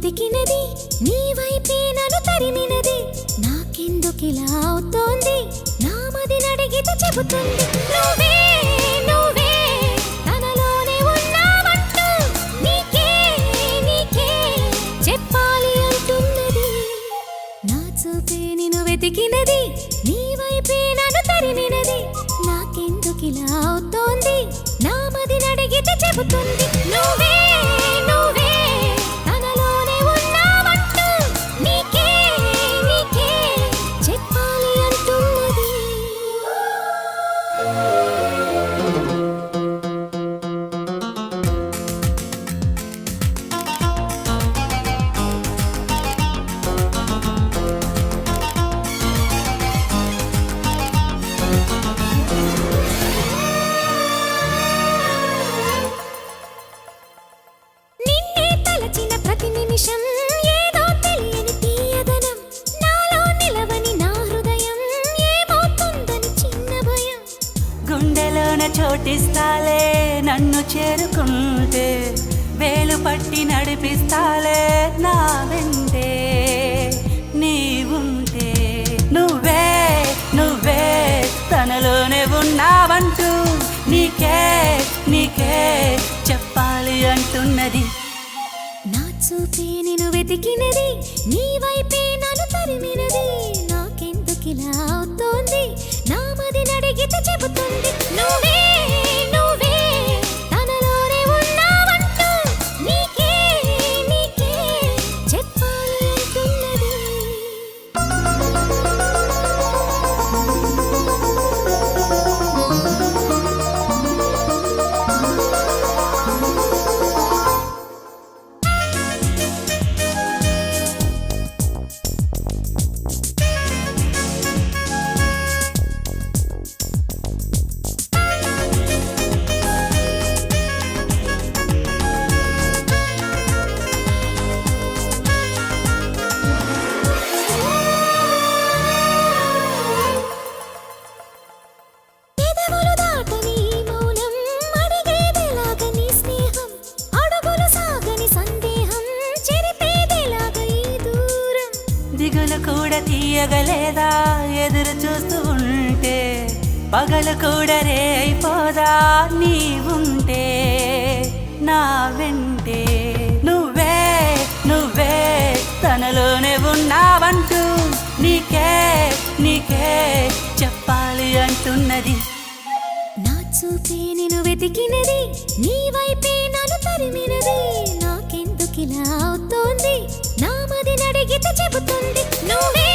వెతికినది నీ వైపే నన్ను తరిమినది నాకెందుకిలా అవుతోంది నా మది నడిగితే చెబుతుంది నువ్వే నువ్వే తనలోనే ఉన్నావంటూ నీకే నీకే చెప్పాలి అంటున్నది నా చూపే నిన్ను వెతికినది నీ వైపే నన్ను తరిమినది నాకెందుకిలా అవుతోంది నా మది నడిగితే చెబుతుంది నువ్వే నువ్వే తనలోనే ఉన్నావంటూ నీకే నీకే చెప్పాలి అంటున్నది నిన్నే తలచిన ప్రతి నిమిషం ఏదో తెలియని తీయదనం నాలో నిలవని నా హృదయం ఏమవుతుందని చిన్న భయం గుండెలోన చోటిస్తాలే నన్ను చేరుకుంటే వేలు పట్టి నడిపిస్తాలే నా వెంటే నీవుంటే నువ్వే నువ్వే తనలోనే ఉన్నావంటూ నీకే నీకే చెప్పాలి అంటున్నది నా చూపే నిన్ను వెతికినది నీ వైపే నన్ను తరిమినది నాకెందుకిలా అవుతోంది నా మది నడిగితే చెబుతుంది నువ్వే నువ్వే తనలోనే ఉన్నావంటూ నీకే నీకే చెప్పాలి అంటున్నది పెదవులు దాటని మౌనం అడిగేదెలాగ నీ స్నేహం అడుగులు సాగని సందేహం చెరిపేదెలాగ ఈ దూరం దిగులు కూడా తీయగలేదా ఎదురు చూస్తూ ఉంటే పగలు కూడా రే అయిపోదా నీవుంటే నా వెంటే నువ్వే నువ్వే తనలోనే ఉన్నావంటూ నీకే నీకే చెప్పాలి అంటున్నది నా చూపే నిన్ను వెతికినది నీ వైపే నన్ను తరిమినది నాకెందుకిలా అవుతోంది నా మది నడిగితే చెబుతుంది నువ్వే